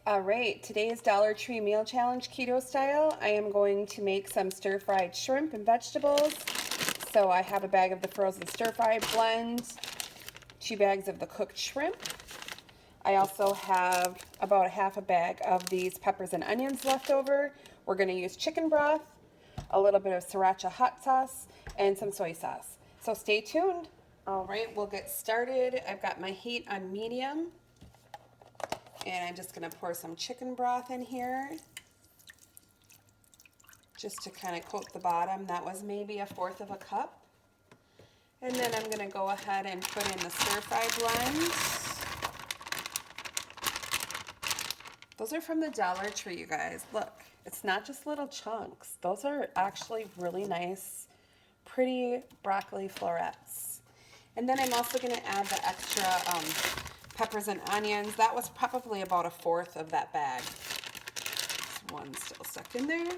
All right, today's Dollar Tree Meal Challenge Keto style. I am going to make some stir-fried shrimp and vegetables. So I have a bag of the frozen stir-fry blend, 2 bags of the cooked shrimp. I also have about a half a bag of these peppers and onions left over. We're going to use chicken broth, a little bit of Sriracha hot sauce, and some soy sauce. So stay tuned. All right, we'll get started. I've got my heat on medium. And I'm just going to pour some chicken broth in here just to kind of coat the bottom. That was maybe 1/4 of a cup. And then I'm going to go ahead and put in the stir-fry blend. Those are from the Dollar Tree, you guys. Look, it's not just little chunks. Those are actually really nice, pretty broccoli florets. And then I'm also going to add the extra peppers and onions. That was probably about 1/4 of that bag. There's one still stuck in there.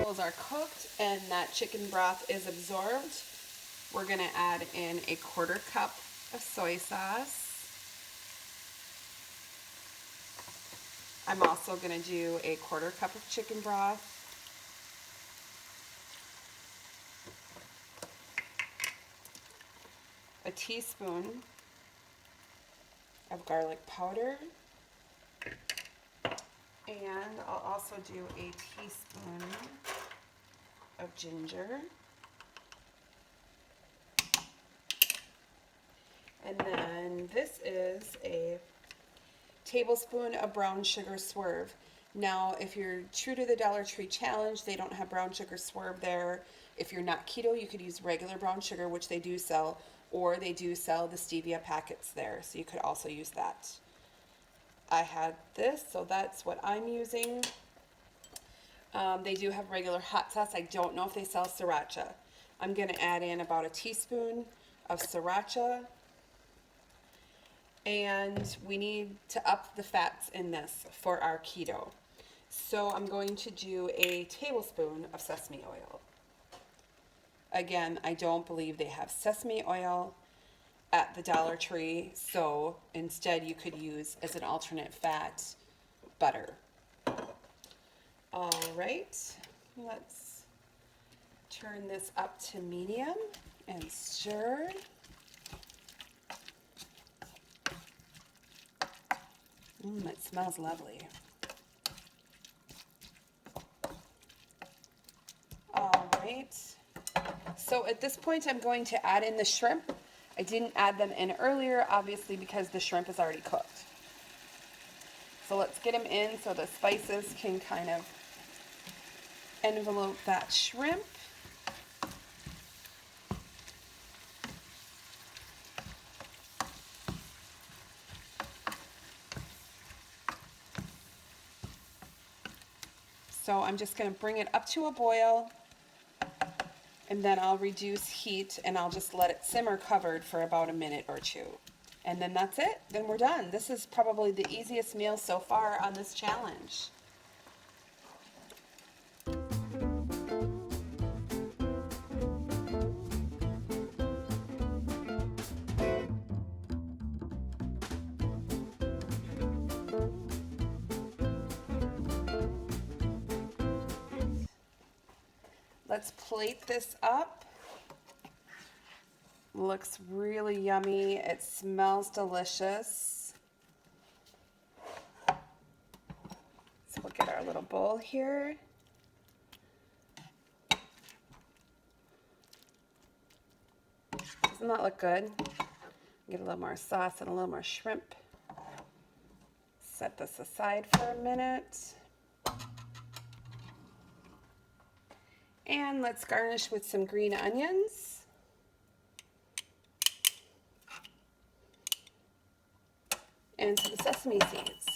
Those are cooked and that chicken broth is absorbed. We're going to add in 1/4 cup of soy sauce. I'm also going to do 1/4 cup of chicken broth. A teaspoon of garlic powder, and I'll also do a teaspoon of ginger, and then this is a tablespoon of brown sugar Swerve. Now, if you're true to the Dollar Tree challenge, they don't have brown sugar Swerve there. If you're not keto, you could use regular brown sugar, which they do sell, or they do sell the Stevia packets there, so you could also use that. I had this, so that's what I'm using. They do have regular hot sauce. I don't know if they sell Sriracha. I'm going to add in about a teaspoon of Sriracha, and we need to up the fats in this for our keto. So I'm going to do a tablespoon of sesame oil. Again, I don't believe they have sesame oil at the Dollar Tree, so instead you could use as an alternate fat butter. All right, let's turn this up to medium and stir. It smells lovely. All right. So at this point, I'm going to add in the shrimp. I didn't add them in earlier, obviously, because the shrimp is already cooked. So let's get them in so the spices can kind of envelope that shrimp. So I'm just going to bring it up to a boil, and then I'll reduce heat and I'll just let it simmer covered for about a minute or 2. And then that's it. Then we're done. This is probably the easiest meal so far on this challenge. Let's plate this up. Looks really yummy. It smells delicious. So we'll get our little bowl here. Doesn't that look good? Get a little more sauce and a little more shrimp. Set this aside for a minute. And let's garnish with some green onions. And some sesame seeds.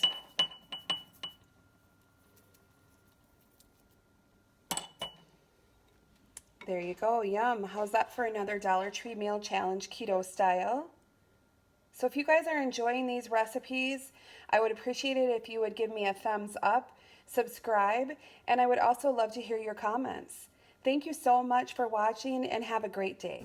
There you go, yum. How's that for another Dollar Tree Meal Challenge Keto style? So if you guys are enjoying these recipes, I would appreciate it if you would give me a thumbs up, subscribe, and I would also love to hear your comments. Thank you so much for watching and have a great day.